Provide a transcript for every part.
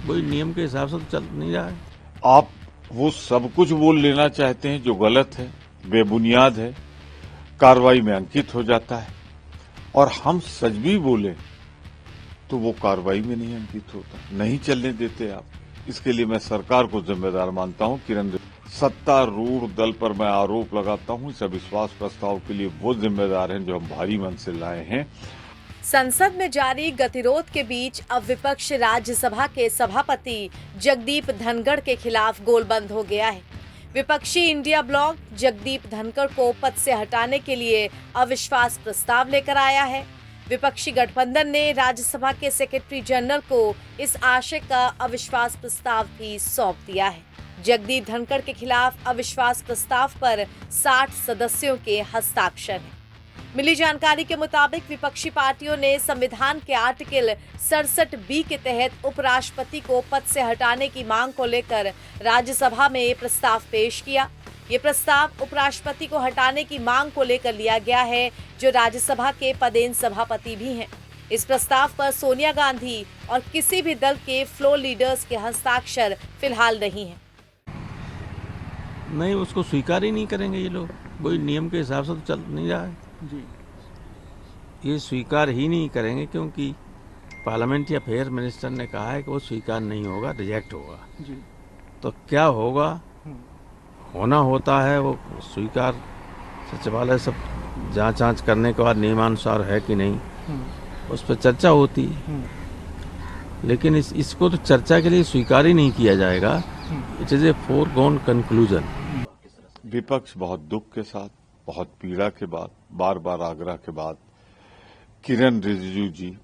कोई नियम के हिसाब से तो चल नहीं रहा है। आप वो सब कुछ बोल लेना चाहते हैं जो गलत है, बेबुनियाद है, कार्रवाई में अंकित हो जाता है, और हम सच भी बोले तो वो कार्रवाई में नहीं अंकित होता, नहीं चलने देते आप। इसके लिए मैं सरकार को जिम्मेदार मानता हूं। किरण, सत्तारूढ़ दल पर मैं आरोप लगाता हूं, इस अविश्वास प्रस्ताव के लिए वो जिम्मेदार हैं जो हम भारी मन से लाए हैं। संसद में जारी गतिरोध के बीच अब विपक्ष राज्यसभा के सभापति जगदीप धनखड़ के खिलाफ गोलबंद हो गया है। विपक्षी इंडिया ब्लॉक जगदीप धनखड़ को पद से हटाने के लिए अविश्वास प्रस्ताव लेकर आया है। विपक्षी गठबंधन ने राज्यसभा के सेक्रेटरी जनरल को इस आशय का अविश्वास प्रस्ताव भी सौंप दिया है। जगदीप धनखड़ के खिलाफ अविश्वास प्रस्ताव पर 60 सदस्यों के हस्ताक्षर हैं। मिली जानकारी के मुताबिक विपक्षी पार्टियों ने संविधान के आर्टिकल 67B के तहत उपराष्ट्रपति को पद से हटाने की मांग को लेकर राज्यसभा में प्रस्ताव पेश किया। ये प्रस्ताव उपराष्ट्रपति को हटाने की मांग को लेकर लिया गया है, जो राज्यसभा के पदेन सभापति भी हैं। इस प्रस्ताव पर सोनिया गांधी और किसी भी दल के फ्लोर लीडर्स के हस्ताक्षर फिलहाल नहीं हैं। नहीं, उसको स्वीकार ही नहीं करेंगे ये लोग। कोई नियम के हिसाब से तो चल नहीं रहा है जी। ये स्वीकार ही नहीं करेंगे क्योंकि पार्लियामेंट्री अफेयर मिनिस्टर ने कहा है कि वो स्वीकार नहीं होगा, रिजेक्ट होगा जी। तो क्या होगा, होना होता है वो स्वीकार सचिवालय सब जांच करने के बाद नियमानुसार है कि नहीं, उस पर चर्चा होती है। लेकिन इसको तो चर्चा के लिए स्वीकार ही नहीं किया जाएगा। It is a foregone conclusion. विपक्ष बहुत दुख के साथ, बहुत पीड़ा के बाद, बार बार आग्रह के बाद किरण रिजिजू जी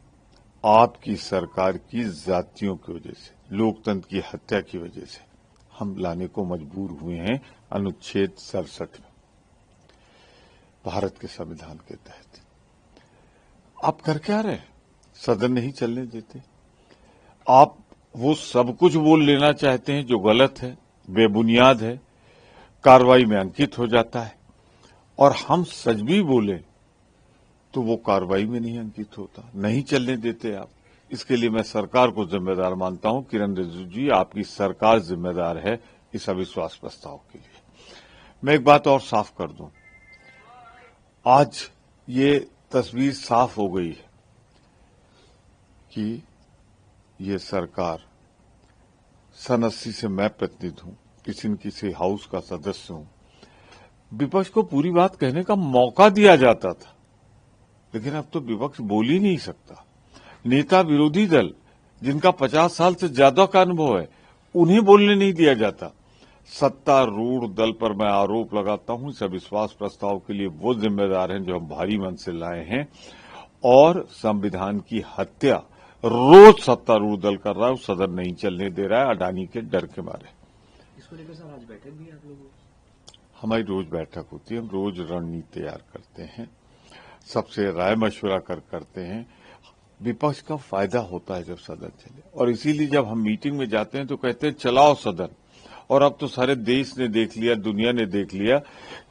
आपकी सरकार की जातियों की वजह से, लोकतंत्र की हत्या की वजह से हम लाने को मजबूर हुए हैं अनुच्छेद 67 में, भारत के संविधान के तहत। आप कर क्या रहे हैं? सदन नहीं चलने देते। आप वो सब कुछ बोल लेना चाहते हैं जो गलत है, बेबुनियाद है, कार्रवाई में अंकित हो जाता है, और हम सच भी बोले तो वो कार्रवाई में नहीं अंकित होता, नहीं चलने देते आप। इसके लिए मैं सरकार को जिम्मेदार मानता हूं। किरण रिजिजू जी, आपकी सरकार जिम्मेदार है इस अविश्वास प्रस्ताव के लिए। मैं एक बात और साफ कर दूं, आज ये तस्वीर साफ हो गई है कि ये सरकार, सन 80 से मैं प्रतिनिधि हूं, किसी न किसी हाउस का सदस्य हूं। विपक्ष को पूरी बात कहने का मौका दिया जाता था, लेकिन अब तो विपक्ष बोल ही नहीं सकता। नेता विरोधी दल जिनका 50 साल से ज्यादा का अनुभव है, उन्हें बोलने नहीं दिया जाता। सत्तारूढ़ दल पर मैं आरोप लगाता हूं, इस अविश्वास प्रस्ताव के लिए वो जिम्मेदार हैं जो हम भारी मन से लाए हैं, और संविधान की हत्या रोज सत्तारूढ़ दल कर रहा है, सदन नहीं चलने दे रहा है अडानी के डर के मारे। इसको लेकर सर आज बैठक भी है आप लोगों? हमारी रोज बैठक होती है, हम रोज रणनीति तैयार करते हैं, सबसे राय मशवरा करते हैं। विपक्ष का फायदा होता है जब सदन चले, और इसीलिए जब हम मीटिंग में जाते हैं तो कहते हैं चलाओ सदन। और अब तो सारे देश ने देख लिया, दुनिया ने देख लिया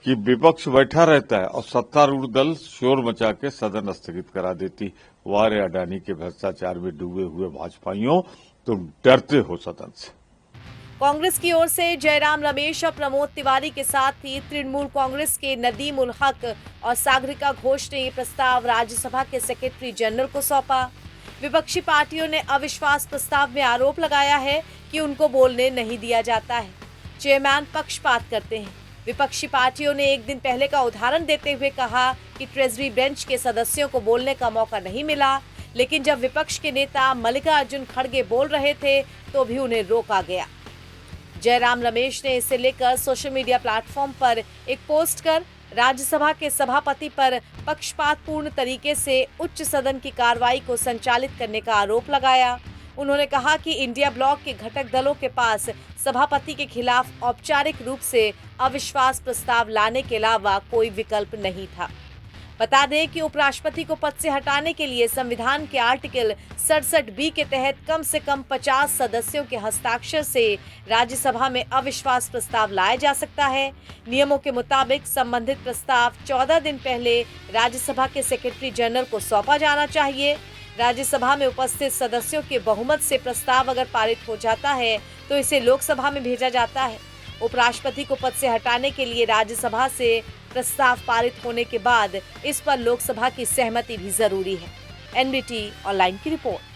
कि विपक्ष बैठा रहता है और सत्तारूढ़ दल शोर मचा के सदन स्थगित करा देती। वारे अडानी के भ्रष्टाचार में डूबे हुए भाजपाइयों, तुम डरते हो सदन से। कांग्रेस की ओर से जयराम रमेश और प्रमोद तिवारी के साथ ही तृणमूल कांग्रेस के नदीम उल हक और सागरिका घोष ने ये प्रस्ताव राज्यसभा के सेक्रेटरी जनरल को सौंपा। विपक्षी पार्टियों ने अविश्वास प्रस्ताव में आरोप लगाया है कि उनको बोलने नहीं दिया जाता है। चेयरमैन पक्षपात करते हैं। विपक्षी पार्टियों ने एक दिन पहले का उदाहरण देते हुए कहा कि ट्रेजरी बेंच के सदस्यों को बोलने का मौका नहीं मिला, लेकिन जब विपक्ष के नेता मल्लिकार्जुन खड़गे बोल रहे थे तो भी उन्हें रोका गया। जयराम रमेश ने इसे लेकर सोशल मीडिया प्लेटफॉर्म पर एक पोस्ट कर राज्यसभा के सभापति पर पक्षपातपूर्ण तरीके से उच्च सदन की कार्रवाई को संचालित करने का आरोप लगाया। उन्होंने कहा कि इंडिया ब्लॉक के घटक दलों के पास सभापति के खिलाफ औपचारिक रूप से अविश्वास प्रस्ताव लाने के अलावा कोई विकल्प नहीं था। बता दें कि उपराष्ट्रपति को पद से हटाने के लिए संविधान के आर्टिकल 67B के तहत कम से कम 50 सदस्यों के हस्ताक्षर से राज्यसभा में अविश्वास प्रस्ताव लाया जा सकता है। नियमों के मुताबिक संबंधित प्रस्ताव 14 दिन पहले राज्यसभा के सेक्रेटरी जनरल को सौंपा जाना चाहिए। राज्यसभा में उपस्थित सदस्यों के बहुमत से प्रस्ताव अगर पारित हो जाता है तो इसे लोकसभा में भेजा जाता है। उपराष्ट्रपति को पद से हटाने के लिए राज्यसभा से प्रस्ताव पारित होने के बाद इस पर लोकसभा की सहमति भी जरूरी है। एनबीटी ऑनलाइन की रिपोर्ट।